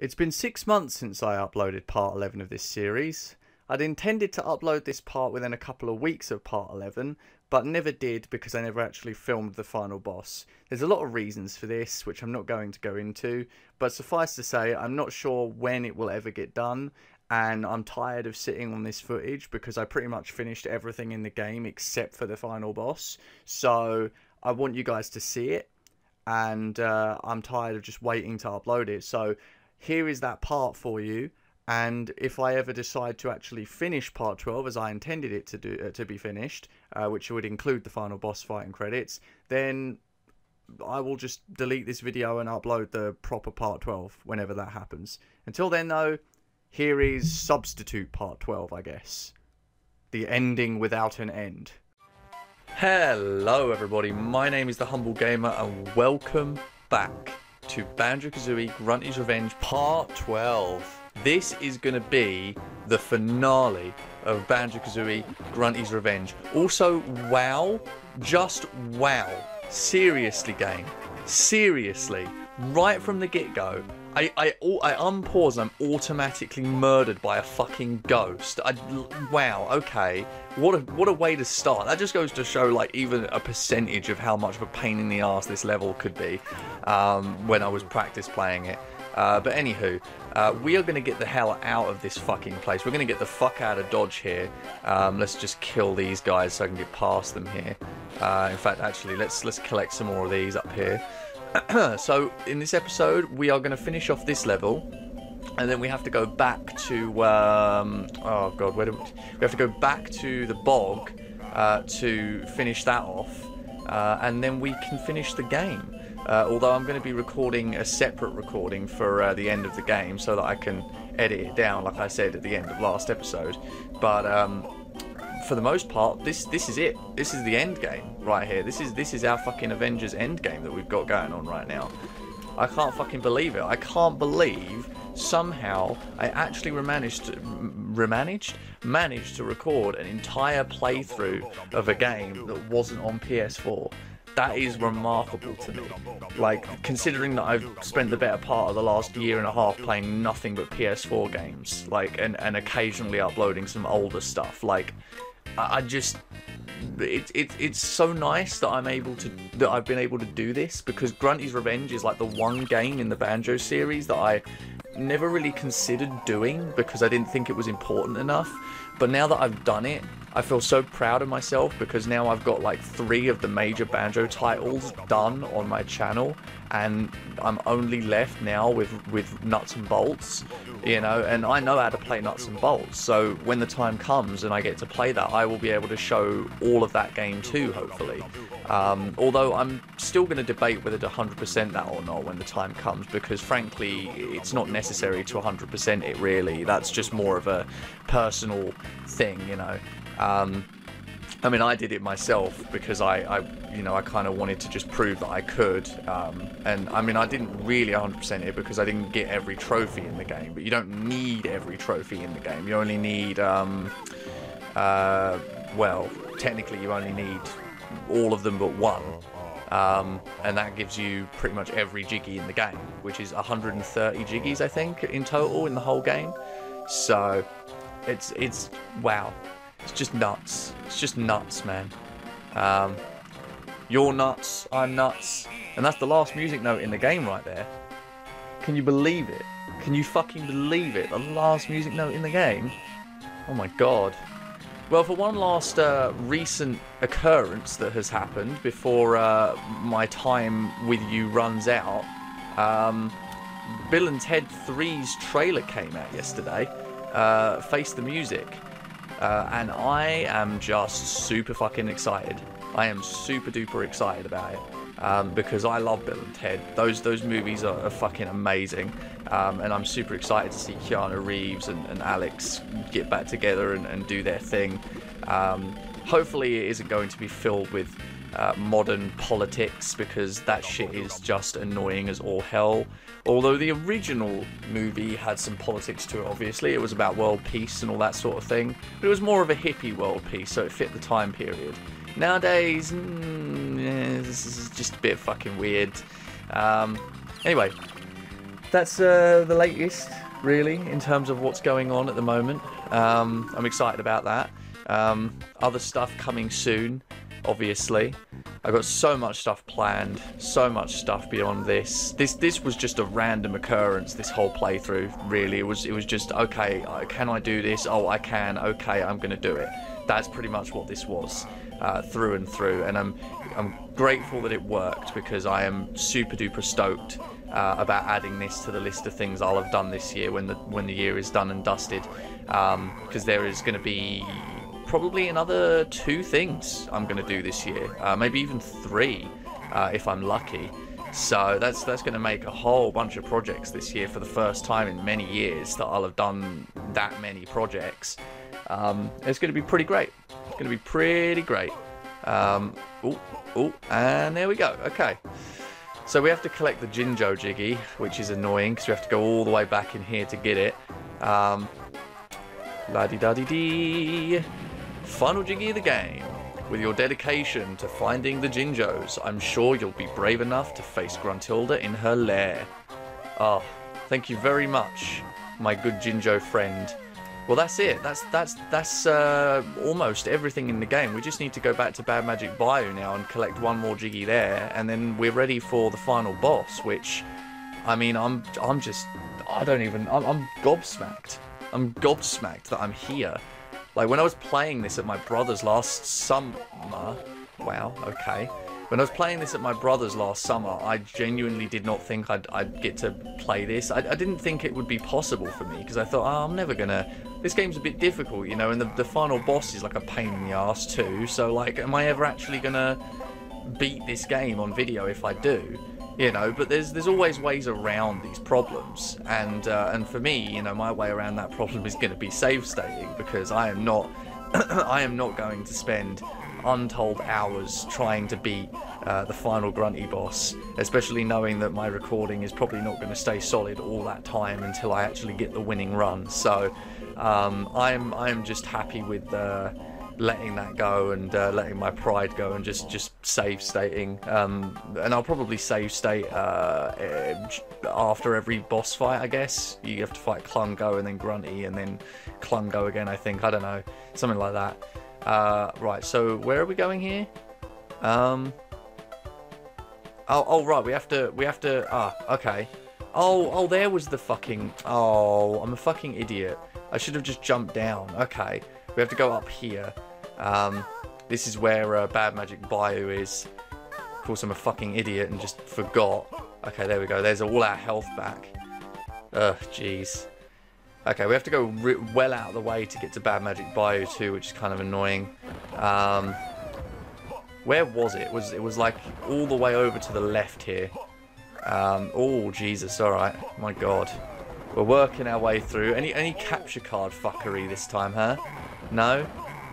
It's been 6 months since I uploaded part 11 of this series. I'd intended to upload this part within a couple of weeks of part 11, but never did because I never actually filmed the final boss. There's a lot of reasons for this, which I'm not going to go into, but suffice to say, I'm not sure when it will ever get done, and I'm tired of sitting on this footage because I pretty much finished everything in the game except for the final boss. So I want you guys to see it, and I'm tired of just waiting to upload it. So here is that part for you, and if I ever decide to actually finish part 12 as I intended it to be finished, which would include the final boss fight and credits, then I will just delete this video and upload the proper part 12 whenever that happens. Until then though, here is substitute part 12, I guess. The ending without an end. Hello everybody, my name is The Humble Gamer and welcome back to Banjo-Kazooie Grunty's Revenge Part 12. This is going to be the finale of Banjo-Kazooie Grunty's Revenge. Also, wow. Just wow. Seriously, game. Seriously. Right from the get-go, I unpause and I'm automatically murdered by a fucking ghost. Wow, okay. What a way to start. That just goes to show, like, even a percentage of how much of a pain in the ass this level could be when I was practice playing it. But anywho, we are going to get the hell out of this fucking place. We're going to get the fuck out of Dodge here. Let's just kill these guys so I can get past them here. In fact, actually, let's collect some more of these up here. So, in this episode, we are going to finish off this level, and then we have to go back to, oh god, we have to go back to the bog to finish that off, and then we can finish the game. Although I'm going to be recording a separate recording for the end of the game so that I can edit it down, like I said at the end of last episode. But for the most part, this is it. This is the end game right here. This is our fucking Avengers end game that we've got going on right now. I can't fucking believe it. I can't believe somehow I actually managed to record an entire playthrough of a game that wasn't on PS4. That is remarkable to me. Like, considering that I've spent the better part of the last year and a half playing nothing but PS4 games, like, and occasionally uploading some older stuff. Like, I just, it's so nice that I've been able to do this, because Grunty's Revenge is like the one game in the Banjo series that I never really considered doing because I didn't think it was important enough. But now that I've done it, I feel so proud of myself, because now I've got like 3 of the major Banjo titles done on my channel, and I'm only left now with nuts and bolts, you know, and I know how to play nuts and bolts, so when the time comes and I get to play that, I will be able to show all of that game too, hopefully. Although I'm still going to debate whether to 100% that or not when the time comes, because frankly, it's not necessary to 100% it really. That's just more of a personal thing, you know. I mean, I did it myself because I kind of wanted to just prove that I could, and I mean, I didn't really 100% it because I didn't get every trophy in the game, but you don't need every trophy in the game. You only need, well, technically you only need all of them but one, and that gives you pretty much every jiggy in the game, which is 130 jiggies, I think, in total in the whole game. So, it's wow. It's just nuts. It's just nuts, man. You're nuts, I'm nuts. And that's the last music note in the game right there. Can you believe it? Can you fucking believe it? The last music note in the game? Oh my god. Well, for one last recent occurrence that has happened before my time with you runs out, Bill and Ted 3's trailer came out yesterday. Face the Music. And I am just super fucking excited. I am super duper excited about it, because I love Bill and Ted. Those movies are fucking amazing, and I'm super excited to see Keanu Reeves and Alex get back together and do their thing. Hopefully it isn't going to be filled with modern politics, because that shit is just annoying as all hell. Although the original movie had some politics to it, obviously. It was about world peace and all that sort of thing. But it was more of a hippie world peace, so it fit the time period. Nowadays, this is just a bit fucking weird. Anyway, that's the latest, really, in terms of what's going on at the moment. I'm excited about that. Other stuff coming soon, obviously. I've got so much stuff planned, so much stuff beyond this. This was just a random occurrence, this whole playthrough, really. It was just, okay, can I do this? Oh, I can. Okay, I'm going to do it. That's pretty much what this was, through and through. And I'm grateful that it worked, because I am super duper stoked about adding this to the list of things I'll have done this year when the year is done and dusted. Because there is going to be probably another 2 things I'm going to do this year, maybe even 3 if I'm lucky. So that's going to make a whole bunch of projects this year for the first time in many years that I'll have done that many projects. It's going to be pretty great. It's going to be pretty great. And there we go. Okay. So we have to collect the Jinjo Jiggy, which is annoying because we have to go all the way back in here to get it. La-di-da-di-dee. Final Jiggy of the game. With your dedication to finding the Jinjos, I'm sure you'll be brave enough to face Gruntilda in her lair. Oh, thank you very much, my good Jinjo friend. Well, that's it. That's almost everything in the game. We just need to go back to Bad Magic Bayou now and collect 1 more Jiggy there, and then we're ready for the final boss. Which, I mean, I'm gobsmacked. I'm gobsmacked that I'm here. Like, when I was playing this at my brother's last summer... Wow, okay. When I was playing this at my brother's last summer, I genuinely did not think I'd get to play this. I didn't think it would be possible for me, because I thought, oh, I'm never gonna... This game's a bit difficult, you know, and the final boss is like a pain in the ass too. So, like, am I ever actually gonna beat this game on video if I do? You know, but there's always ways around these problems, and for me, you know, my way around that problem is going to be save stating, because I am not I am not going to spend untold hours trying to beat the final Grunty boss, especially knowing that my recording is probably not going to stay solid all that time until I actually get the winning run. So I'm just happy with letting that go and letting my pride go and just save stating, and I'll probably save state after every boss fight. I guess you have to fight Klungo and then Grunty and then Klungo again, I think. I don't know, something like that. Right, so where are we going here? Oh right, we have to okay. Oh, there was the fucking... Oh, I'm a fucking idiot. I should have just jumped down. Okay, we have to go up here. This is where Bad Magic Bayou is. Of course, I'm a fucking idiot and just forgot. Okay, there we go. There's all our health back. Ugh, jeez. Okay, we have to go well out of the way to get to Bad Magic Bayou too, which is kind of annoying. Where was it? It was like all the way over to the left here. Oh, Jesus, alright. My God. We're working our way through. Any capture card fuckery this time, huh? No?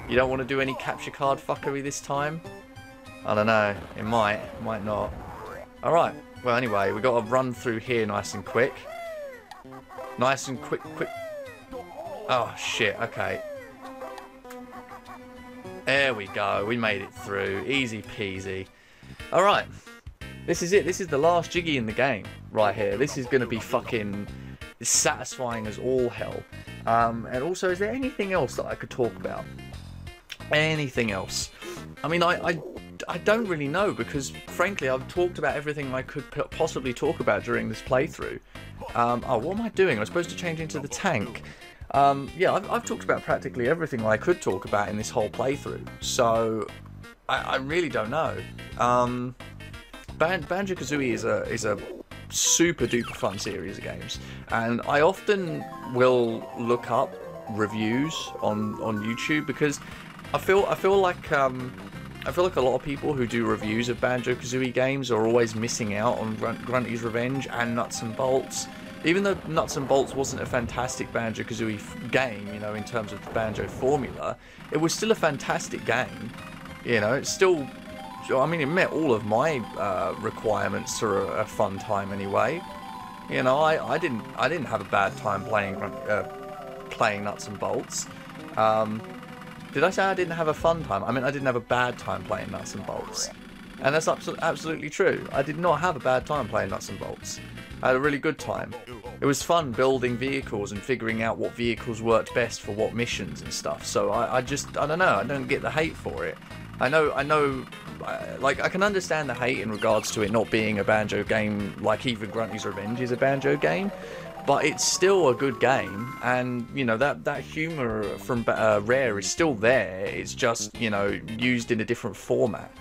You don't want to do any capture card fuckery this time? I don't know. It might not. Alright. Well, anyway, we got to run through here nice and quick. Nice and quick. Oh, shit. Okay. There we go. We made it through. Easy peasy. Alright. This is it. This is the last Jiggy in the game right here. This is going to be fucking satisfying as all hell. And also, is there anything else that I could talk about? Anything else? I mean, I don't really know, because frankly I've talked about everything I could possibly talk about during this playthrough. Oh, what am I doing? I'm supposed to change into the tank. Yeah, I've talked about practically everything I could talk about in this whole playthrough, so I really don't know. Banjo-Kazooie is a super duper fun series of games, and I often will look up reviews on YouTube, because I feel like a lot of people who do reviews of Banjo-Kazooie games are always missing out on Grunty's Revenge and Nuts and Bolts. Even though Nuts and Bolts wasn't a fantastic Banjo-Kazooie game, you know, in terms of the Banjo formula, it was still a fantastic game. You know, it's still... I mean, it met all of my requirements for a fun time anyway. You know, I didn't have a bad time playing Nuts and Bolts. Did I say I didn't have a fun time? I mean, I didn't have a bad time playing Nuts and Bolts. And that's absolutely true. I did not have a bad time playing Nuts and Bolts. I had a really good time. It was fun building vehicles and figuring out what vehicles worked best for what missions and stuff. So I don't know, I don't get the hate for it. I know, like, I can understand the hate in regards to it not being a Banjo game, like even Grunty's Revenge is a Banjo game, but it's still a good game, and, you know, that humour from Rare is still there, it's just, you know, used in a different format.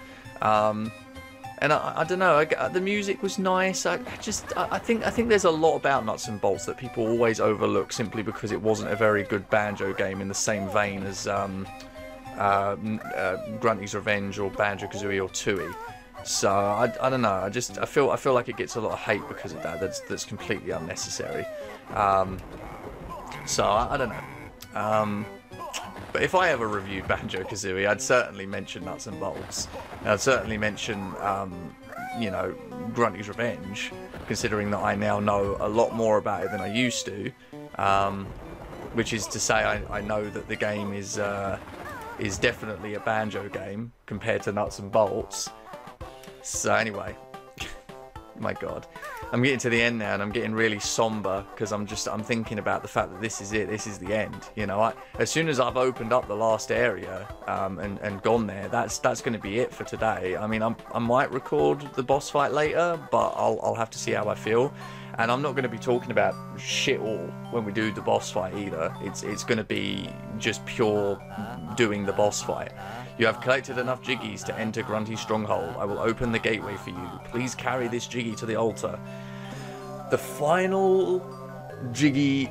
And I don't know, the music was nice. I think there's a lot about Nuts and Bolts that people always overlook simply because it wasn't a very good Banjo game in the same vein as Grunty's Revenge or Banjo-Kazooie or Tooie. So I don't know. I feel like it gets a lot of hate because of that. That's completely unnecessary. So I don't know. But if I ever reviewed Banjo-Kazooie, I'd certainly mention Nuts and Bolts. I'd certainly mention, you know, Grunty's Revenge, considering that I now know a lot more about it than I used to. Which is to say, I know that the game is definitely a Banjo game compared to Nuts and Bolts. So anyway, my God, I'm getting to the end now, and I'm getting really somber because I'm thinking about the fact that this is it. This is the end. You know, as soon as I've opened up the last area and gone there, that's going to be it for today. I mean, I might record the boss fight later, but I'll have to see how I feel. And I'm not going to be talking about shit all when we do the boss fight either. It's going to be just pure doing the boss fight. You have collected enough Jiggies to enter Grunty's stronghold. I will open the gateway for you. Please carry this Jiggy to the altar. The final Jiggy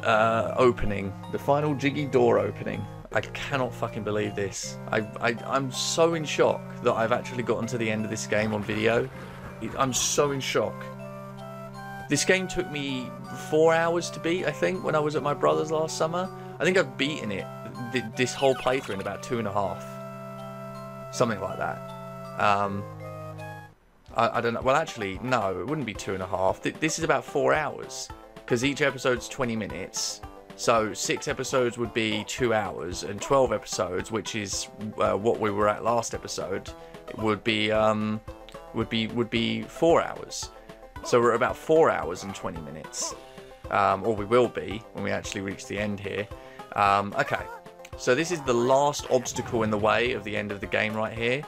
opening. The final Jiggy door opening. I cannot fucking believe this. I'm so in shock that I've actually gotten to the end of this game on video. I'm so in shock. This game took me 4 hours to beat, I think, when I was at my brother's last summer. I think I've beaten it, this whole playthrough, in about 2.5. Something like that. I don't know. Well, actually, no, it wouldn't be 2.5. This is about 4 hours, because each episode's 20 minutes. So 6 episodes would be 2 hours, and 12 episodes, which is what we were at last episode, would be 4 hours. So we're at about 4 hours and 20 minutes. Or we will be when we actually reach the end here. Okay, so this is the last obstacle in the way of the end of the game right here.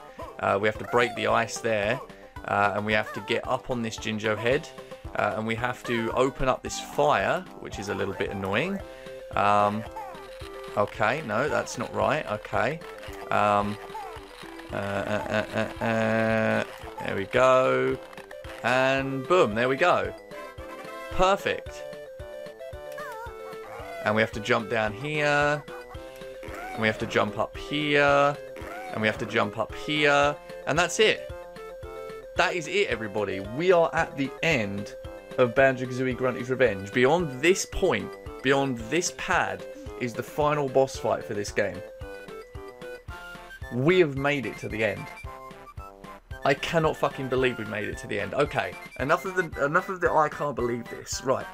We have to break the ice there. And we have to get up on this Jinjo head. And we have to open up this fire, which is a little bit annoying. Okay, no, that's not right. Okay. There we go. And boom, there we go. Perfect. And we have to jump down here. And we have to jump up here. And we have to jump up here. And that's it. That is it, everybody. We are at the end of Banjo-Kazooie Grunty's Revenge. Beyond this point, beyond this pad, is the final boss fight for this game. We have made it to the end. I cannot fucking believe we made it to the end. Okay, enough of the I can't believe this. Right.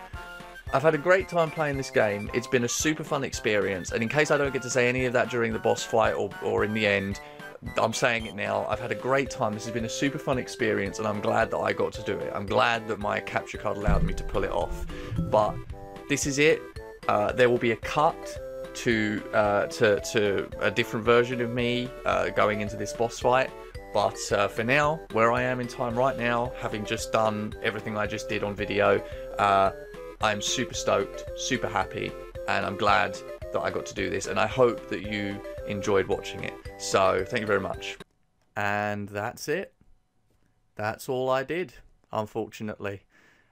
I've had a great time playing this game. It's been a super fun experience. And in case I don't get to say any of that during the boss fight or in the end, I'm saying it now. I've had a great time. This has been a super fun experience, and I'm glad that I got to do it. I'm glad that my capture card allowed me to pull it off. But this is it. There will be a cut to a different version of me going into this boss fight. But for now, where I am in time right now, having just done everything I just did on video, I'm super stoked, super happy, and I'm glad that I got to do this, and I hope that you enjoyed watching it. So thank you very much. And that's it. That's all I did, unfortunately.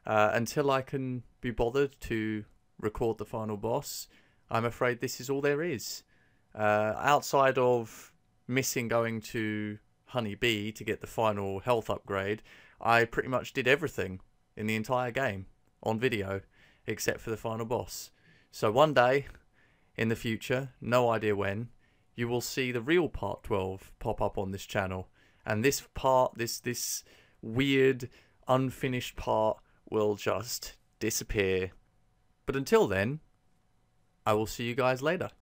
Until I can be bothered to record the final boss, I'm afraid this is all there is. Outside of missing going to Honey Bee to get the final health upgrade, I pretty much did everything in the entire game on video except for the final boss. So one day in the future, no idea when, you will see the real part 12 pop up on this channel, and this part, this weird unfinished part, will just disappear. But until then, I will see you guys later.